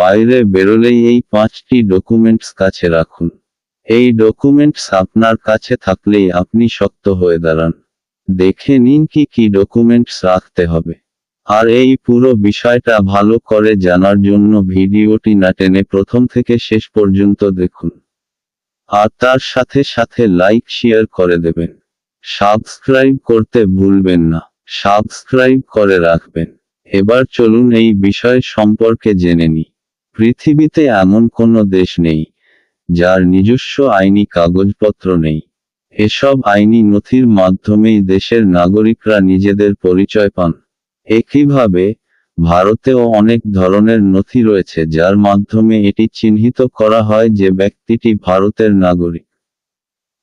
বাইরে বেরোলেই এই 5টি ডকুমেন্টস কাছে রাখুন। এই ডকুমেন্টস আপনার কাছে থাকলেই আপনি শক্ত হয়ে দাঁড়ান। দেখে নিন কি কি ডকুমেন্টস রাখতে হবে। আর এই পুরো বিষয়টা ভালো করে জানার জন্য ভিডিওটি না টেনে প্রথম থেকে শেষ পর্যন্ত দেখুন। আর তার সাথে সাথে লাইক শেয়ার করে দেবেন। সাবস্ক্রাইব করতে ভুলবেন না। সাবস্ক্রাইব করে রাখবেন। এবার চলুন এই বিষয় সম্পর্কে জেনে নিই। পৃথিবীতে এমন কোনো দেশ নেই যার নিজস্ব আইনি কাগজপত্র নেই। এসব আইনি নথির মাধ্যমেই দেশের নাগরিকরা নিজেদের পরিচয় পান। একইভাবে ভারতেও অনেক ধরনের নথি রয়েছে যার মাধ্যমে এটি চিহ্নিত করা হয় যে ব্যক্তিটি ভারতের নাগরিক।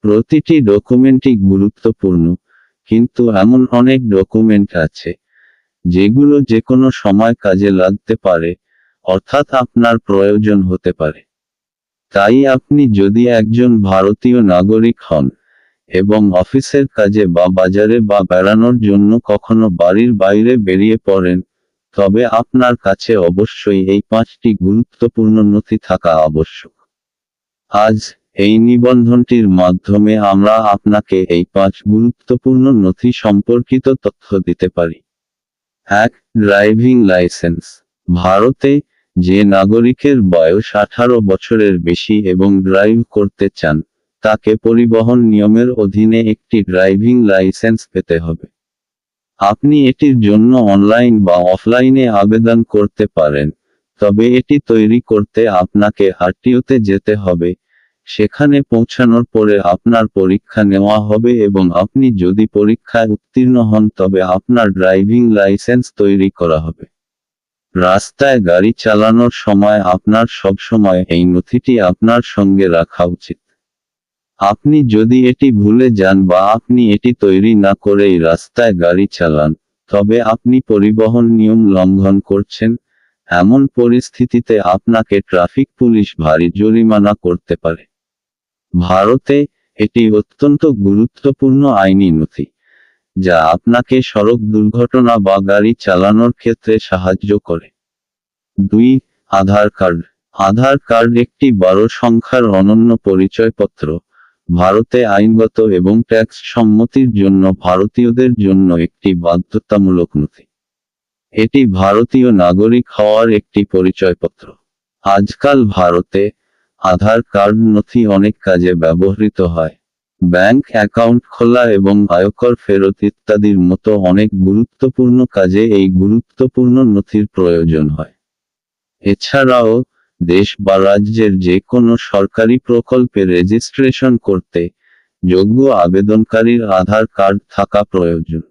প্রতিটি ডকুমেন্টই গুরুত্বপূর্ণ, কিন্তু এমন অনেক ডকুমেন্ট আছে যেগুলো যে কোনো সময় কাজে লাগতে পারে, অর্থাৎ আপনার প্রয়োজন হতে পারে। তাই আপনি যদি একজন ভারতীয় নাগরিক হন এবং অফিসের কাজে বা বাজারে বা বেড়ানোর জন্য কখনো বাড়ির বাইরে বেরিয়ে পড়েন, তবে আপনার কাছে অবশ্যই এই 5টি গুরুত্বপূর্ণ নথি থাকা আবশ্যক। আজ এই নিবন্ধনটির মাধ্যমে আমরা আপনাকে এই 5 গুরুত্বপূর্ণ নথি সম্পর্কিত তথ্য দিতে পারি। 1. Driving licence. ভারতে যে নাগরিকের বয়স 18 বছরের বেশি এবং ড্রাইভ করতে চান, তাকে পরিবহন নিয়মের অধীনে একটি ড্রাইভিং লাইসেন্স পেতে হবে। আপনি এটির জন্য অনলাইন বা অফলাইনে আবেদন করতে পারেন, তবে এটি তৈরি করতে আপনাকে আরটিওতে যেতে হবে। সেখানে পৌঁছানোর পরে আপনার পরীক্ষা নেওয়া হবে এবং আপনি যদি পরীক্ষায় উত্তীর্ণ হন তবে আপনার ড্রাইভিং লাইসেন্স তৈরি করা হবে। রাস্তায় গাড়ি চালানোর সময় আপনার সবসময় এই নথিটি আপনার সঙ্গে রাখা উচিত। আপনি যদি এটি ভুলে যান বা আপনি এটি তৈরি না করেই রাস্তায় গাড়ি চালান, তবে আপনি পরিবহন নিয়ম লঙ্ঘন করছেন। এমন পরিস্থিতিতে আপনাকে ট্রাফিক পুলিশ ভারী জরিমানা করতে পারে। ভারতে এটি অত্যন্ত গুরুত্বপূর্ণ আইনি নথি, যা আপনাকে সড়ক দুর্ঘটনা বা গাড়ি চালানোর ক্ষেত্রে সাহায্য করে। 2. আধার কার্ড। আধার কার্ড একটি 12 সংখ্যার অনন্য পরিচয়পত্র। ভারতে আইনগত এবং ট্যাক্স সম্মতির জন্য ভারতীয়দের জন্য একটি বাধ্যতামূলক নথি। এটি ভারতীয় নাগরিক হওয়ার একটি পরিচয়পত্র। আজকাল ভারতে আধার কার্ড নথি অনেক কাজে ব্যবহৃত হয়। ব্যাংক অ্যাকাউন্ট খোলা এবং আয়কর ফেরত ইত্যাদির মতো অনেক গুরুত্বপূর্ণ কাজে এই গুরুত্বপূর্ণ নথির প্রয়োজন হয়। এছাড়াও দেশ বা রাজ্যের যে কোনো সরকারি প্রকল্পে রেজিস্ট্রেশন করতে যোগ্য আবেদনকারীর আধার কার্ড থাকা প্রয়োজন।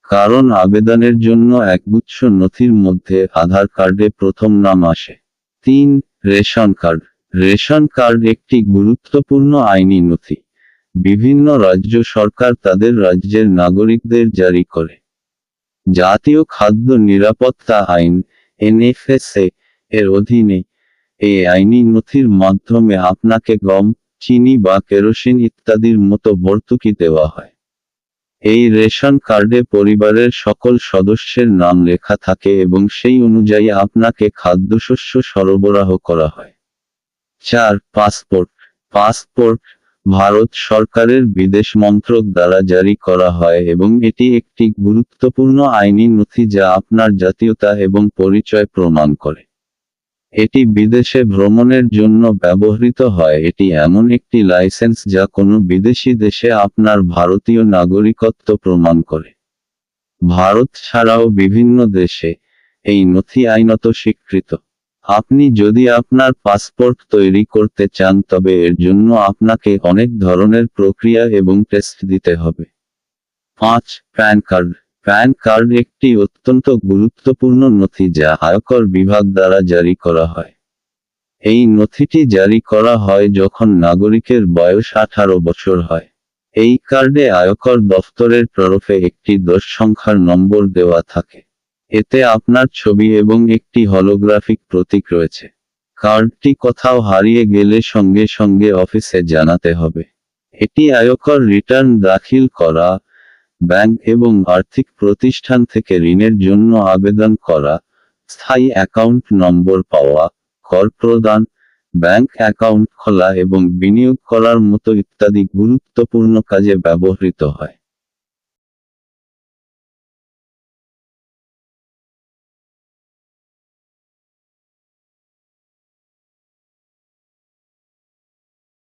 কারণ আবেদনের জন্য একগুচ্ছ নথির মধ্যে আধার কার্ডে প্রথম নাম আসে। 3. Ration card. রেশন কার্ড একটি গুরুত্বপূর্ণ আইনি নথি। বিভিন্ন রাজ্য সরকার তাদের রাজ্যের নাগরিকদের জারি করে। জাতীয় খাদ্য নিরাপত্তা আইন (NFSA) এর অধীনে এই আইনি নথির মাধ্যমে আপনাকে গম, চিনি বা কেরোসিন ইত্যাদির মতো ভর্তুকি দেওয়া হয়। এই রেশন কার্ডে পরিবারের সকল সদস্যের নাম লেখা থাকে এবং সেই অনুযায়ী আপনাকে খাদ্যশস্য সরবরাহ করা হয়। 4. পাসপোর্ট। পাসপোর্ট ভারত সরকারের বিদেশ মন্ত্রক দ্বারা জারি করা হয় এবং এটি একটি গুরুত্বপূর্ণ আইনি নথি যা আপনার জাতীয়তা এবং পরিচয় প্রমাণ করে। এটি বিদেশে ভ্রমণের জন্য ব্যবহৃত হয়। এটি এমন একটি লাইসেন্স যা কোনো বিদেশি দেশে আপনার ভারতীয় নাগরিকত্ব প্রমাণ করে। ভারত ছাড়াও বিভিন্ন দেশে এই নথি আইনত স্বীকৃত। আপনি যদি আপনার পাসপোর্ট তৈরি করতে চান তবে এর জন্য আপনাকে অনেক ধরনের প্রক্রিয়া এবং টেস্ট দিতে হবে। 5. Pan card. প্যান কার্ড একটি অত্যন্ত গুরুত্বপূর্ণ নথি যা আয়কর বিভাগ দ্বারা জারি করা হয়। এই নথিটি জারি করা হয় যখন নাগরিকের বয়স 18 বছর হয়। এই কার্ডে আয়কর দফতরের তরফে একটি 10 সংখ্যার নম্বর দেওয়া থাকে। এতে আপনার ছবি এবং একটি হলোগ্রাফিক প্রতীক রয়েছে। কার্ডটি কোথাও হারিয়ে গেলে সঙ্গে সঙ্গে অফিসে জানাতে হবে। এটি আয়কর রিটার্ন দাখিল করা, ব্যাংক এবং আর্থিক প্রতিষ্ঠান থেকে ঋণের জন্য আবেদন করা, স্থায়ী অ্যাকাউন্ট নম্বর পাওয়া, কর প্রদান, ব্যাংক অ্যাকাউন্ট খোলা এবং বিনিয়োগ করার মতো ইত্যাদি গুরুত্বপূর্ণ কাজে ব্যবহৃত হয়।